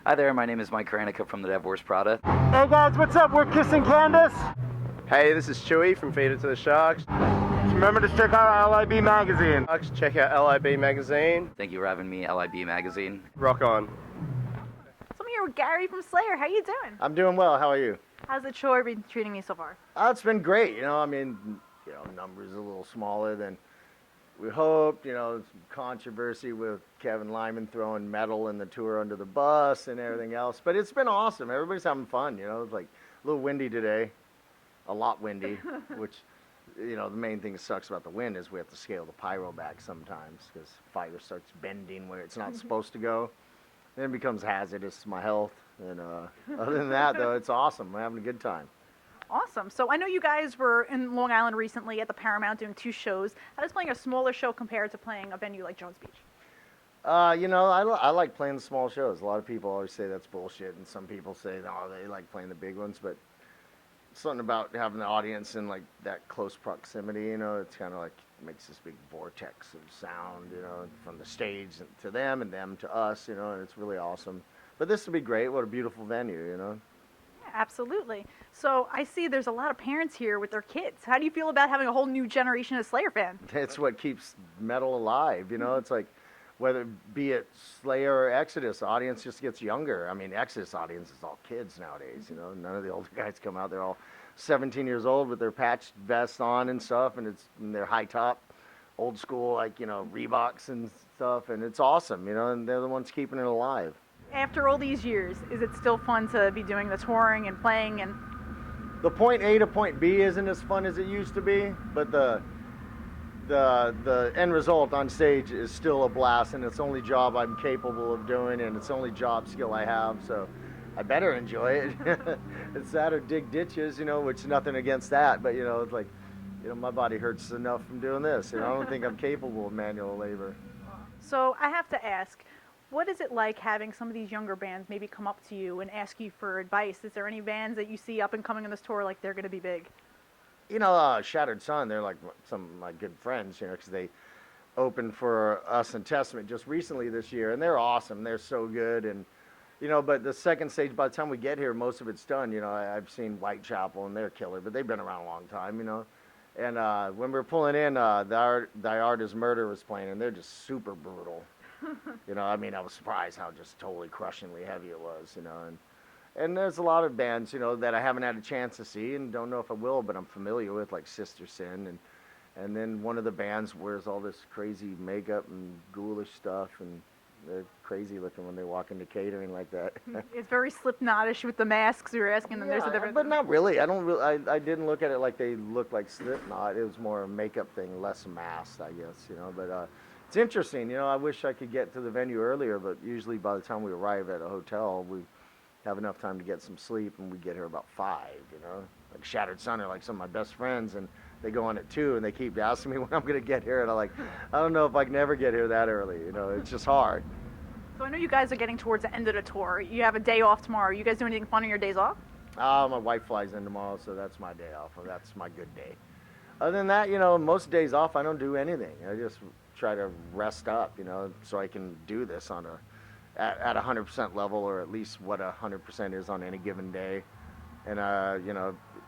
Hi there, my name is Mike Karanica from the Dev Wars Prada. Hey guys, what's up? We're Kissing Candace. Hey, this is Chewy from Feed It to the Sharks. Remember to check out LIB Magazine. Check out LIB Magazine. Thank you for having me, LIB Magazine. Rock on. So I'm here with Gary from Slayer. How you doing? I'm doing well. How are you? How's the tour been treating me so far? It's been great. Numbers a little smaller than we hoped. Some controversy with Kevin Lyman throwing metal in the tour under the bus and everything else. But it's been awesome. Everybody's having fun. It's like a little windy today. A lot windy, which, the main thing that sucks about the wind is we have to scale the pyro back sometimes because fire starts bending where it's not supposed to go. Then it becomes hazardous to my health. And other than that, though, it's awesome. We're having a good time. Awesome. So I know you guys were in Long Island recently at the Paramount doing 2 shows. How does playing a smaller show compare to playing a venue like Jones Beach? I like playing the small shows. A lot of people always say that's bullshit, and some people say, no, they like playing the big ones. But something about having the audience in like that close proximity, it's kind of like makes this big vortex of sound, from the stage to them and them to us, and it's really awesome. But this will be great. What a beautiful venue, Yeah, absolutely. So I see there's a lot of parents here with their kids. How do you feel about having a whole new generation of Slayer fans? It's what keeps metal alive, It's like, whether be it Slayer or Exodus, the audience just gets younger. I mean, Exodus audience is all kids nowadays, None of the older guys come out. They're all 17 years old with their patched vests on and stuff, and they're high top, old school, like, Reeboks and stuff, and it's awesome, and they're the ones keeping it alive. After all these years, is it still fun to be doing the touring and playing? And the point A to point B isn't as fun as it used to be, but the end result on stage is still a blast, and it's the only job I'm capable of doing, and it's the only job skill I have, so I better enjoy it. It's that or dig ditches, which nothing against that, but it's like, my body hurts enough from doing this, I don't think I'm capable of manual labor. So I have to ask, what is it like having some of these younger bands maybe come up to you and ask you for advice? Is there any bands that you see up and coming on this tour like they're going to be big? Shattered Sun, they're like some of my good friends, because they opened for us and Testament just recently this year, and they're awesome. They're so good, and but the second stage, by the time we get here, most of it's done. I've seen Whitechapel, and they're killer, but they've been around a long time, And when we were Pulling In, Thy Art Is Murder was playing, and they're just super brutal. I was surprised how just totally crushingly heavy it was, And there's a lot of bands, that I haven't had a chance to see and don't know if I will, but I'm familiar with, like Sister Sin, and then one of the bands wears all this crazy makeup and ghoulish stuff, and they're crazy looking when they walk into catering like that. It's very Slipknotish with the masks. You're asking them. There's a difference. But not really. I didn't look at it like they looked like Slipknot. It was more a makeup thing, less masked, I guess. But it's interesting. I wish I could get to the venue earlier, but usually by the time we arrive at a hotel, we have enough time to get some sleep, and we get here about 5. Like Shattered Sun are like some of my best friends, and they go on at 2, and they keep asking me when I'm going to get here, and I'm like, I don't know if I can ever get here that early. It's just hard. So I know you guys are getting towards the end of the tour. You have a day off tomorrow. You guys do anything fun on your days off? My wife flies in tomorrow, so that's my day off. That's my good day. Other than that, most days off, I don't do anything. I just try to rest up, so I can do this on at 100% level, or at least what 100% is on any given day. And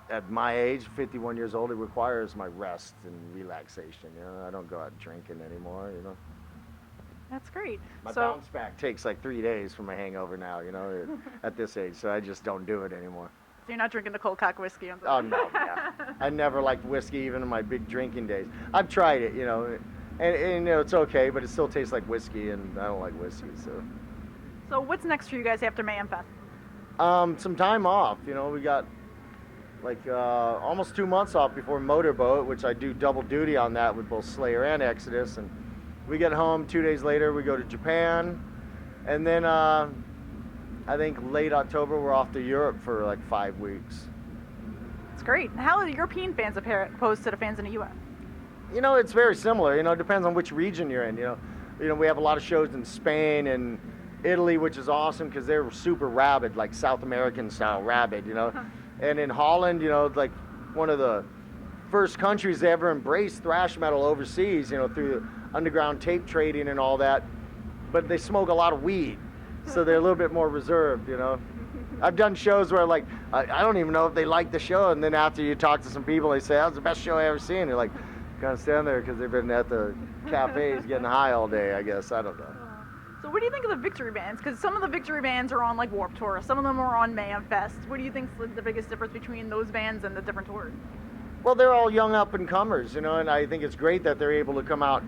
at my age, 51 years old, it requires my rest and relaxation. I don't go out drinking anymore. That's great. My bounce back takes like 3 days from a hangover now. At this age, so I just don't do it anymore. So you're not drinking the cold cock whiskey? Oh no, yeah. I never liked whiskey, even in my big drinking days. I've tried it, and it's okay, but it still tastes like whiskey, and I don't like whiskey, so. So what's next for you guys after Mayhem Fest? Some time off. We got like almost 2 months off before Motorboat, which I do double duty on that with both Slayer and Exodus. And we get home 2 days later, we go to Japan, and then I think late October we're off to Europe for like 5 weeks. That's great. How are the European fans opposed to the fans in the U.S.? It's very similar. It depends on which region you're in. We have a lot of shows in Spain and Italy, which is awesome because they're super rabid, like South American style rabid, And in Holland, like one of the first countries to ever embrace thrash metal overseas, through underground tape trading and all that. But they smoke a lot of weed. so they're a little bit more reserved, you know. I've done shows where like I don't even know if they like the show, and then after you talk to some people, they say that was the best show I ever seen. You're like, kind of stand there because they've been at the cafes getting high all day. I guess I don't know. So what do you think of the victory bands? Because some of the victory bands are on like Warped Tour, some of them are on Mayhem Fest. What do you think is the biggest difference between those bands and the different tours? Well, they're all young up and comers, you know, and I think it's great that they're able to come out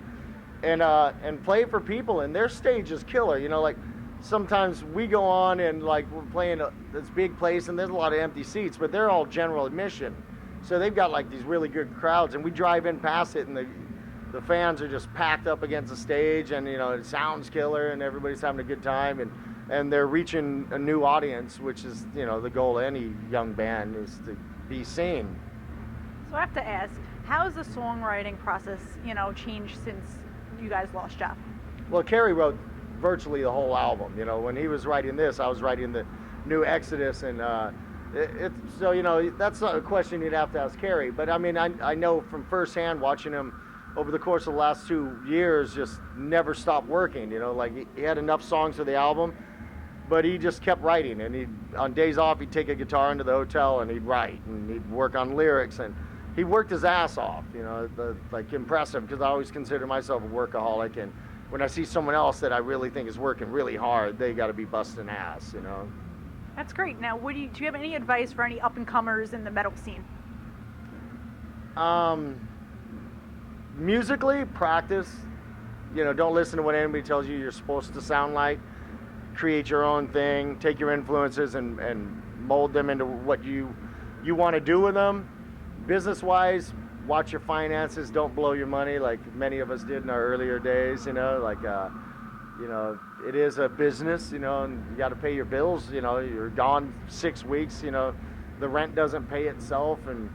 and play for people, and their stage is killer, you know. Like sometimes we go on and like we're playing this big place and there's a lot of empty seats, but they're all general admission, so they've got like these really good crowds, and we drive in past it and the fans are just packed up against the stage, and you know it sounds killer and everybody's having a good time, and they're reaching a new audience, which is, you know, the goal of any young band is to be seen. So I have to ask, how has the songwriting process, you know, changed since you guys lost Jeff? Well, Kerry wrote virtually the whole album. You know, when he was writing this, I was writing the new Exodus, and so, you know, that's not a question you'd have to ask Kerry. But I mean, I know from firsthand watching him over the course of the last 2 years, just never stopped working. You know, like he had enough songs for the album, but he just kept writing. And he, on days off, he'd take a guitar into the hotel and he'd write, and he'd work on lyrics, and he worked his ass off. You know, like impressive, because I always consider myself a workaholic, and when I see someone else that I really think is working really hard, they got to be busting ass, you know. That's great. Now, do you have any advice for any up-and-comers in the metal scene? Musically, practice. You know, don't listen to what anybody tells you you're supposed to sound like. Create your own thing. Take your influences and mold them into what you want to do with them. Business-wise, watch your finances. Don't blow your money like many of us did in our earlier days. You know, like you know, it is a business. You know, and you got to pay your bills. You know, you're gone 6 weeks. You know, the rent doesn't pay itself, and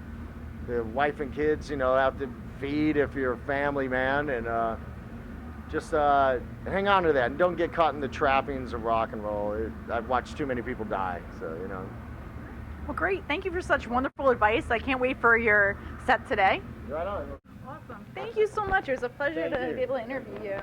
the wife and kids, you know, have to feed if you're a family man, and just hang on to that and don't get caught in the trappings of rock and roll. I've watched too many people die, so, you know. Well, great. Thank you for such wonderful advice. I can't wait for your set today. Right on. Awesome. Thank you so much. It was a pleasure Thank to you. be able to interview you.